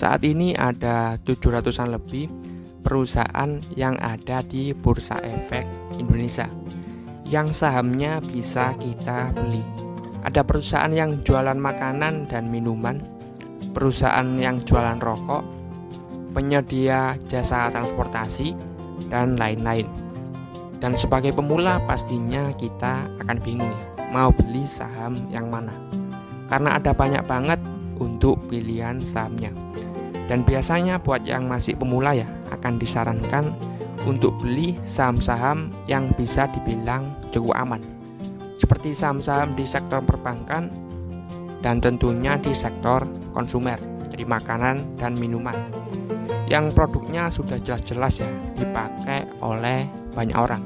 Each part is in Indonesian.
Saat ini ada 700-an lebih perusahaan yang ada di Bursa Efek Indonesia yang sahamnya bisa kita beli. Ada perusahaan yang jualan makanan dan minuman, perusahaan yang jualan rokok, penyedia jasa transportasi, dan lain-lain. Dan sebagai pemula pastinya kita akan bingung ya, mau beli saham yang mana, karena ada banyak banget untuk pilihan sahamnya. Dan biasanya buat yang masih pemula ya, akan disarankan untuk beli saham-saham yang bisa dibilang cukup aman, seperti saham-saham di sektor perbankan dan tentunya di sektor konsumer, jadi makanan dan minuman, yang produknya sudah jelas-jelas ya dipakai oleh banyak orang.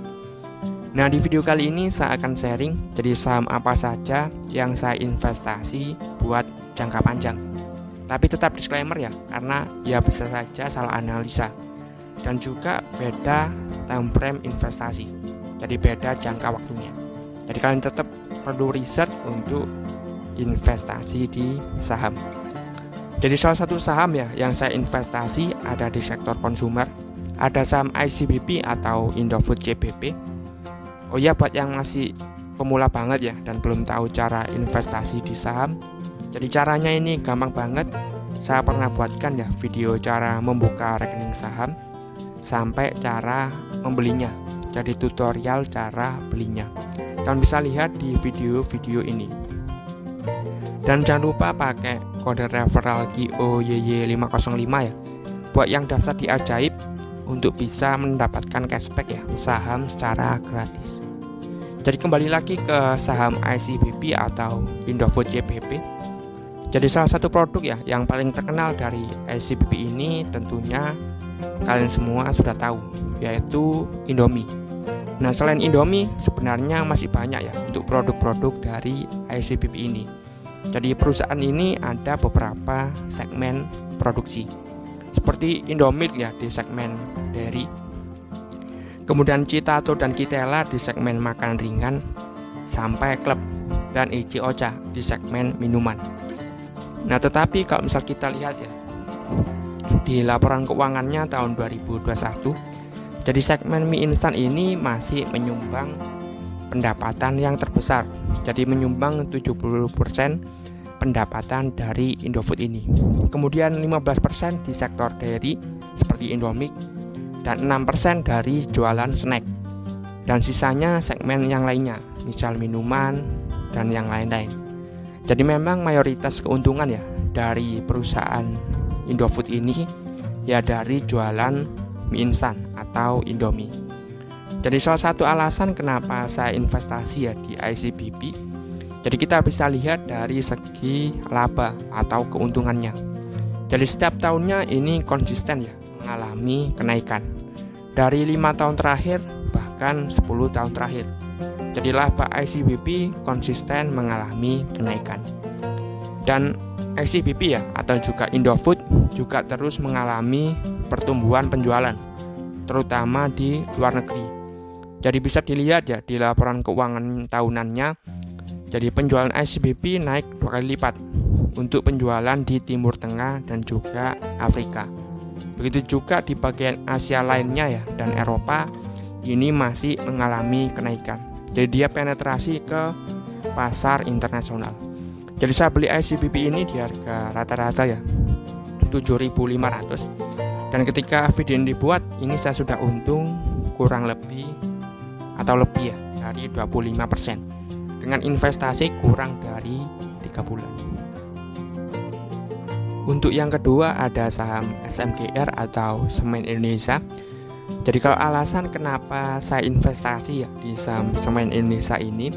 Nah, di video kali ini saya akan sharing jadi saham apa saja yang saya investasi buat jangka panjang. Tapi tetap disclaimer ya, karena ya bisa saja salah analisa. Dan juga beda time frame investasi, jadi beda jangka waktunya. Jadi kalian tetap perlu riset untuk investasi di saham. Jadi salah satu saham ya yang saya investasi ada di sektor konsumer, ada saham ICBP atau Indofood CBP. Oh ya, buat yang masih pemula banget ya dan belum tahu cara investasi di saham, jadi caranya ini gampang banget. Saya pernah buatkan ya video cara membuka rekening saham sampai cara membelinya, jadi tutorial cara belinya. Kalian bisa lihat di video-video ini. Dan jangan lupa pakai kode referral GOYY505 ya, buat yang daftar di Ajaib untuk bisa mendapatkan cashback ya saham secara gratis. Jadi kembali lagi ke saham ICBP atau Indofood CBP. Jadi salah satu produk ya yang paling terkenal dari ICBP ini tentunya kalian semua sudah tahu, yaitu Indomie. Nah, selain Indomie sebenarnya masih banyak ya untuk produk-produk dari ICBP ini. Jadi perusahaan ini ada beberapa segmen produksi, seperti Indomie ya di segmen dairy, kemudian Citato dan Kitela di segmen makanan ringan, sampai Club dan IC Ocha di segmen minuman. Nah, tetapi kalau misal kita lihat ya di laporan keuangannya tahun 2021, jadi segmen mie instan ini masih menyumbang pendapatan yang terbesar, jadi menyumbang 70% pendapatan dari Indofood ini. Kemudian 15% di sektor dairy seperti Indomie, dan 6% dari jualan snack, dan sisanya segmen yang lainnya, misal minuman dan yang lain-lain. Jadi memang mayoritas keuntungan ya dari perusahaan Indofood ini ya dari jualan mie instan atau Indomie. Jadi salah satu alasan kenapa saya investasi ya di ICBP, jadi kita bisa lihat dari segi laba atau keuntungannya. Jadi setiap tahunnya ini konsisten ya mengalami kenaikan dari 5 tahun terakhir bahkan 10 tahun terakhir. Jadi laba ICBP konsisten mengalami kenaikan. Dan ICBP ya atau juga Indofood juga terus mengalami pertumbuhan penjualan, terutama di luar negeri. Jadi bisa dilihat ya di laporan keuangan tahunannya, jadi penjualan ICBP naik 2 kali lipat untuk penjualan di Timur Tengah dan juga Afrika. Begitu juga di bagian Asia lainnya ya dan Eropa ini masih mengalami kenaikan. Jadi dia penetrasi ke pasar internasional. Jadi saya beli ICBP ini di harga rata-rata ya 7.500, dan ketika video ini dibuat ini saya sudah untung kurang lebih atau lebih ya dari 25% dengan investasi kurang dari 3 bulan. Untuk yang kedua ada saham SMGR atau Semen Indonesia. Jadi kalau alasan kenapa saya investasi ya di saham Semen Indonesia ini,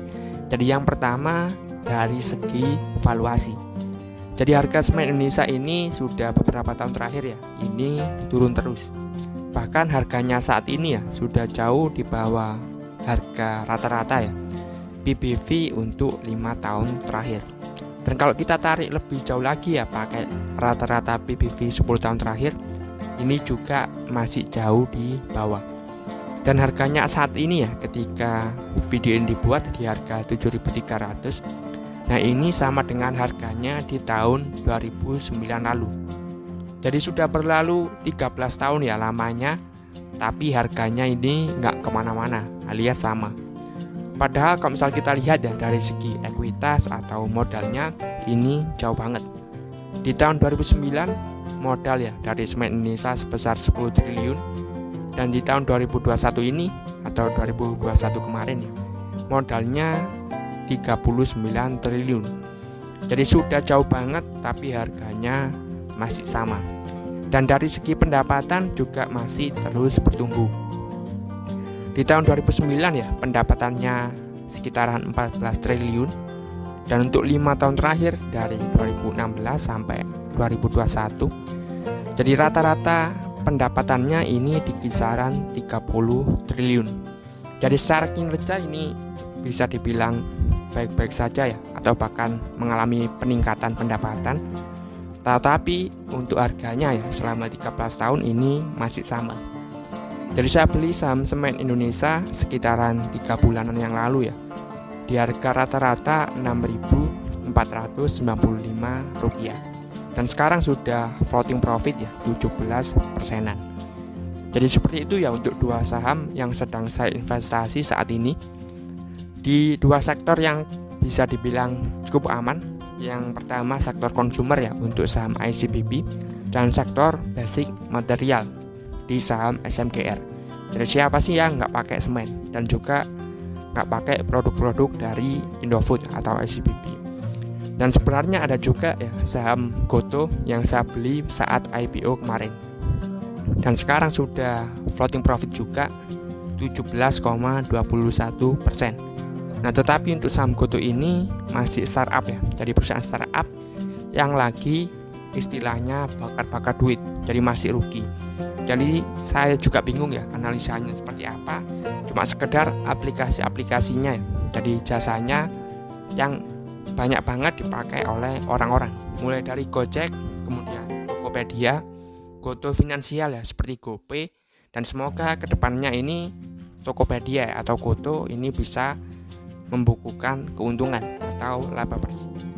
jadi yang pertama dari segi valuasi. Jadi harga semen Indonesia ini sudah beberapa tahun terakhir ya ini turun terus. Bahkan harganya saat ini ya sudah jauh di bawah harga rata-rata ya PBV untuk 5 tahun terakhir. Dan kalau kita tarik lebih jauh lagi ya pakai rata-rata PBV 10 tahun terakhir, ini juga masih jauh di bawah. Dan harganya saat ini ya ketika video ini dibuat di harga 7.300. Nah, ini sama dengan harganya di tahun 2009 lalu. Jadi sudah berlalu 13 tahun ya lamanya, tapi harganya ini nggak kemana-mana alias sama. Padahal kalau misal kita lihat ya dari segi ekuitas atau modalnya ini jauh banget. Di tahun 2009 modal ya dari Semen Indonesia sebesar 10 triliun, dan di tahun 2021 ini atau 2021 kemarin ya modalnya 39 triliun. Jadi sudah jauh banget tapi harganya masih sama. Dan dari segi pendapatan juga masih terus bertumbuh. Di tahun 2009 ya pendapatannya sekitaran 14 triliun, dan untuk 5 tahun terakhir dari 2016 sampai 2021 jadi rata-rata pendapatannya ini di kisaran 30 triliun. Jadi secara kinerja ini bisa dibilang baik-baik saja ya, atau bahkan mengalami peningkatan pendapatan. Tetapi untuk harganya ya selama 13 tahun ini masih sama. Jadi saya beli saham Semen Indonesia sekitaran 3 bulanan yang lalu ya, di harga rata-rata Rp6.495, dan sekarang sudah floating profit ya 17%. Jadi seperti itu ya untuk dua saham yang sedang saya investasi saat ini, di dua sektor yang bisa dibilang cukup aman. Yang pertama sektor konsumer ya untuk saham ICBP, dan sektor basic material di saham SMGR. Jadi siapa sih yang nggak pakai semen dan juga nggak pakai produk-produk dari Indofood atau ICBP. Dan sebenarnya ada juga ya saham Goto yang saya beli saat IPO kemarin, dan sekarang sudah floating profit juga 17,21%. Nah tetapi untuk saham Goto ini masih startup ya, jadi perusahaan startup yang lagi istilahnya bakar-bakar duit, jadi masih rugi. Jadi saya juga bingung ya analisanya seperti apa, cuma sekedar aplikasi-aplikasinya ya. Jadi jasanya yang banyak banget dipakai oleh orang-orang, mulai dari Gojek, kemudian Tokopedia, Goto Finansial ya seperti GoPay, dan semoga kedepannya ini Tokopedia atau Goto ini bisa membukukan keuntungan atau laba bersih.